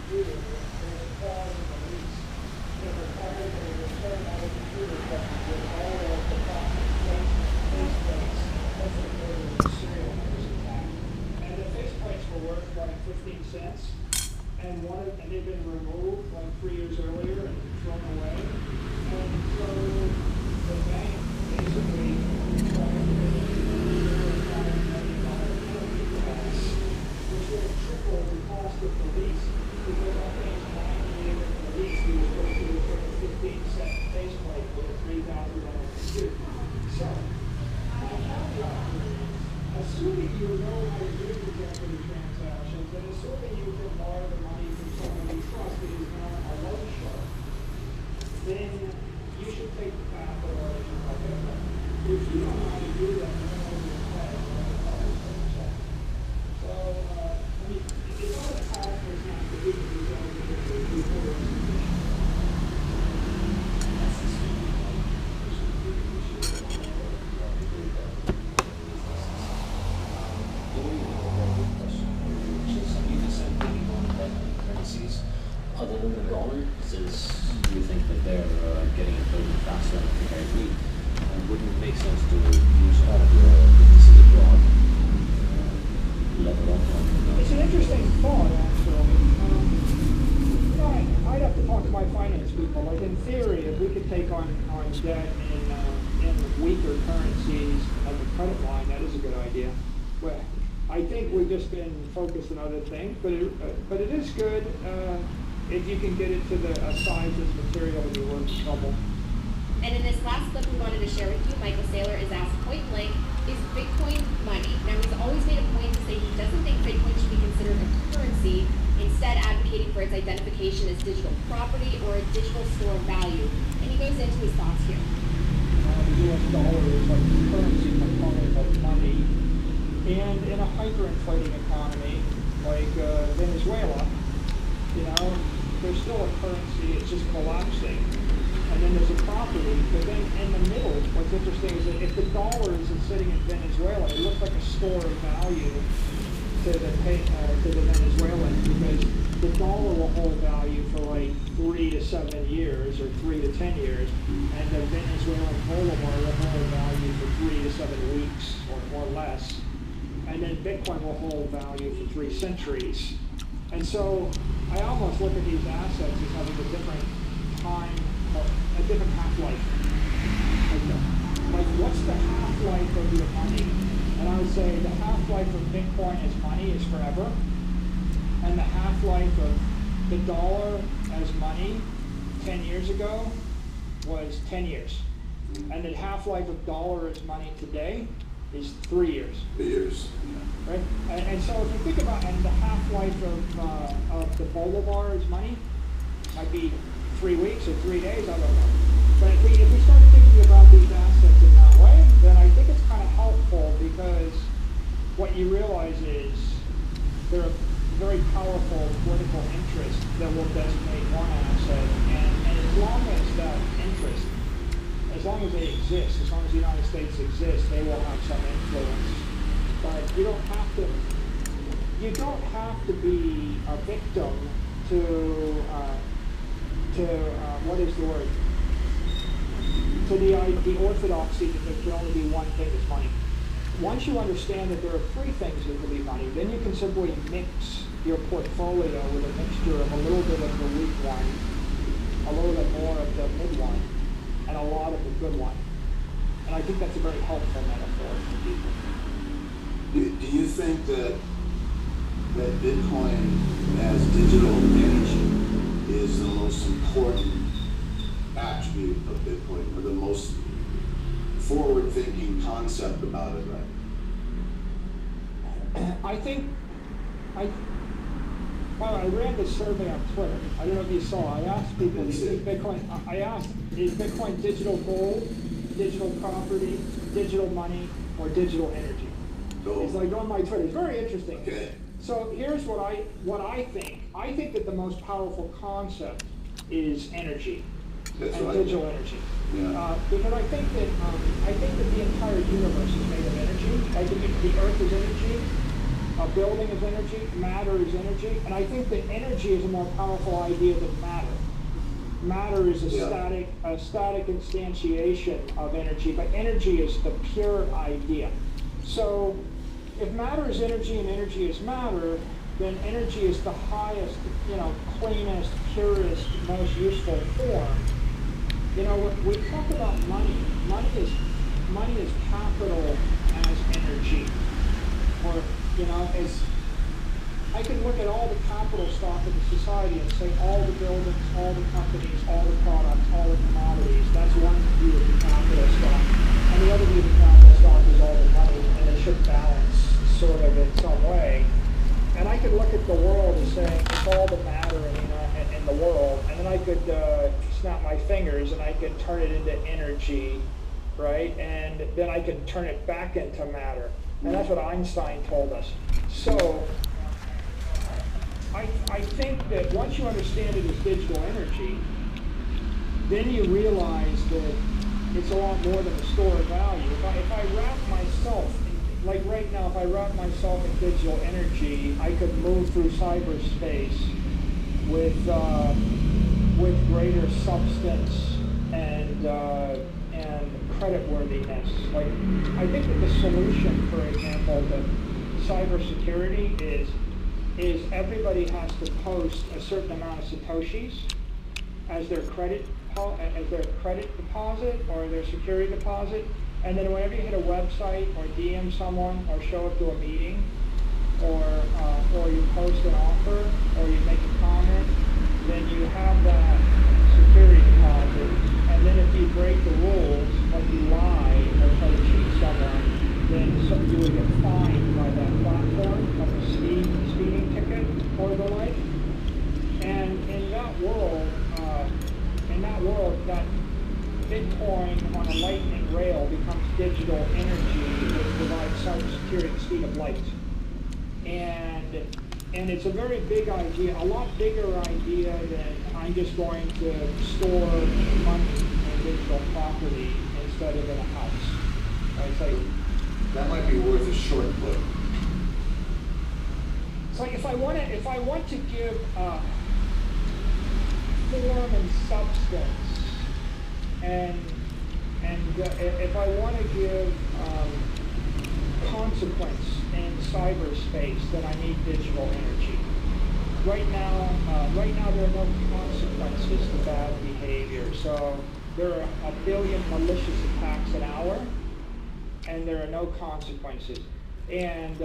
computer, there's a clause in the lease that requires a return on the computer with all of the profit placement, face plates, necessary to the serial numbers attached. And the face plates were worth like 15 cents. And they've been removed like 3 years earlier and thrown away. And so the bank basically required which would have tripled the cost of the lease, because I think 9 years of the lease, we were supposed to put a 15-cent faceplate with a $3,000 computer. So, my caveat is, assuming you know how to do these equity transactions, and assuming you can borrow the money from someone you trust that is not a loan shark, then you should take the path of our agent. If you don't know how to do that, then you're going to pay. So, I mean, it's not a path for us not to do it. Other than the dollar, since you think that they're getting it building faster than I agree, wouldn't it make sense to use all of your businesses abroad, level up on? It's an interesting thought, actually. I'd have to talk to my finance people. Like in theory, if we could take on debt in weaker currencies as a credit line, that is a good idea. Well, I think we've just been focused on other things, but it is good. If you can get it to the size that's material and you weren't in trouble. And in this last clip we wanted to share with you, Michael Saylor is asked point blank, is Bitcoin money? Now he's always made a point to say he doesn't think Bitcoin should be considered a currency, instead advocating for its identification as digital property or a digital store of value. And he goes into his thoughts here. The US dollar is like the currency component of money. And in a hyperinflating economy like Venezuela, there's still a currency, it's just collapsing. And then there's a property, but then in the middle, what's interesting is that if the dollar is sitting in Venezuela, it looks like a store of value to the Venezuelans, because the dollar will hold value for like 3 to 7 years or 3 to 10 years, and the Venezuelan bolivar will hold value for 3 to 7 weeks or less. And then Bitcoin will hold value for 3 centuries. And so I almost look at these assets as having a different time, a different half-life. Like what's the half-life of your money? And I would say the half-life of Bitcoin as money is forever. And the half-life of the dollar as money 10 years ago was 10 years. And the half-life of dollar as money today is 3 years. 3 years. Right? And so if you think about, and the half-life of the bolivar as money might be 3 weeks or 3 days, I don't know. But if we start thinking about these assets in that way, then I think it's kind of helpful, because what you realize is there are very powerful political interests that will designate one asset, and as long as that interest, as long as they exist, as long as the United States exists, they will have some influence. But you don't have to be a victim to what is the word? To the orthodoxy that there can only be one thing as money. Once you understand that there are 3 things that can be money, then you can simply mix your portfolio with a mixture of a little bit of the weak one, a little bit more of the mid one, and a lot of the good one. And I think that's a very helpful metaphor for people. Do you think that Bitcoin as digital energy is the most important attribute of Bitcoin, or the most forward-thinking concept about it, right? I ran this survey on Twitter. I don't know if you saw. I asked people, is Bitcoin digital gold, digital property, digital money, or digital energy? It's like on my Twitter. It's very interesting. Okay. So here's what I think. I think that the most powerful concept is energy. That's and right. Digital energy. Yeah. Because I think that the entire universe is made of energy. I think the Earth is energy. A building is energy, matter is energy, and I think that energy is a more powerful idea than matter. Matter is a static instantiation of energy, but energy is the pure idea. So if matter is energy and energy is matter, then energy is the highest, cleanest, purest, most useful form. We talk about money. Money is capital as energy. Or, as I can look at all the capital stock of the society and say all the buildings, all the companies, all the products, all the commodities. That's one view of the capital stock. And the other view of the capital stock is all the money, and it should balance sort of in some way. And I could look at the world and say it's all the matter in the world, and then I could snap my fingers and I could turn it into energy, right? And then I could turn it back into matter. And that's what Einstein told us. So I think that once you understand it as digital energy, then you realize that it's a lot more than a store of value. If I wrap myself, like right now, if I wrap myself in digital energy, I could move through cyberspace with greater substance and creditworthiness. Like, I think that the solution, for example, to cybersecurity is everybody has to post a certain amount of satoshis as their credit deposit or their security deposit, and then whenever you hit a website or DM someone or show up to a meeting or you post an offer or you make a comment, then you have that security deposit. And then if you break the rules, like you lie or try to cheat someone, then you would get fined by that platform, like a speeding ticket or the like. And in that world, that Bitcoin on a lightning rail becomes digital energy, which provides cybersecurity at the speed of light. And it's a very big idea, a lot bigger idea than I'm just going to store money in digital property instead of in a house. Right? It's like, that might be worth a short clip. It's like if I want to give form and substance, and if I want to give consequence in cyberspace, then I need digital energy. Right now there are no consequences to bad behavior. So there are 1 billion malicious attacks an hour, and there are no consequences. And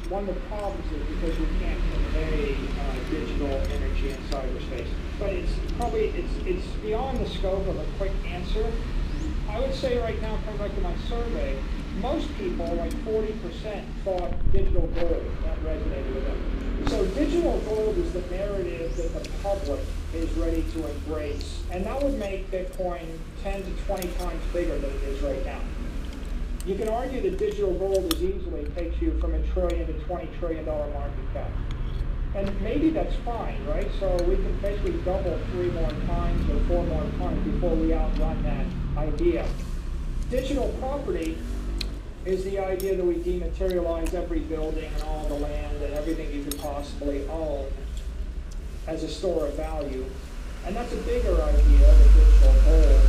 one of the problems is because we can't convey digital energy in cyberspace. But it's beyond the scope of a quick answer. I would say right now, coming back to my survey, most people, like 40%, thought digital gold. That resonated with them. So digital gold is the narrative that the public is ready to embrace. And that would make Bitcoin 10 to 20 times bigger than it is right now. You can argue that digital gold as easily takes you from $1 trillion to $20 trillion market cap. And maybe that's fine, right? So we can basically double 3 more times or 4 more times before we outrun that idea. Digital property is the idea that we dematerialize every building and all the land and everything you could possibly own as a store of value. And that's a bigger idea than digital gold.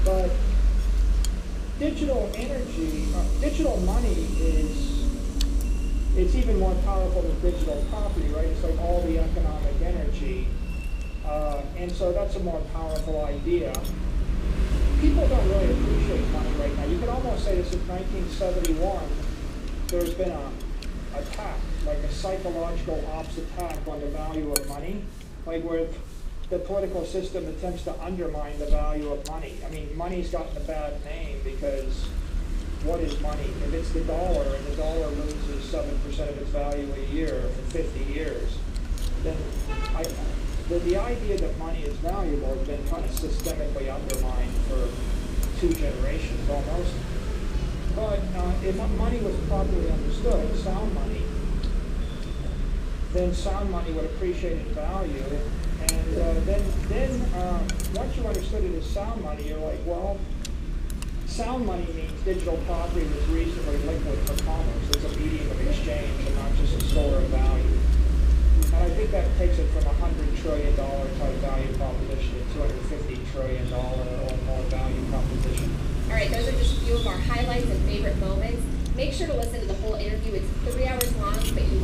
But digital energy, digital money it's even more powerful than digital property, right? It's like all the economic energy. And so that's a more powerful idea. People don't really appreciate money right now. You could almost say that since 1971, there's been an attack, like a psychological ops attack on the value of money, like where the political system attempts to undermine the value of money. I mean, money's gotten a bad name because what is money? If it's the dollar and the dollar loses 7% of its value a year for 50 years, then the idea that money is valuable has been kind of systemically undermined for 2 generations almost. But if money was properly understood, sound money, then sound money would appreciate in value. And then once you understood it as sound money, you're like, well, Sound money means digital property that's reasonably liquid for commerce. It's a medium of exchange and not just a store of value. And I think that takes it from a $100 trillion type value proposition to $250 trillion or more value proposition. All right, those are just a few of our highlights and favorite moments. Make sure to listen to the whole interview. It's 3 hours long, but you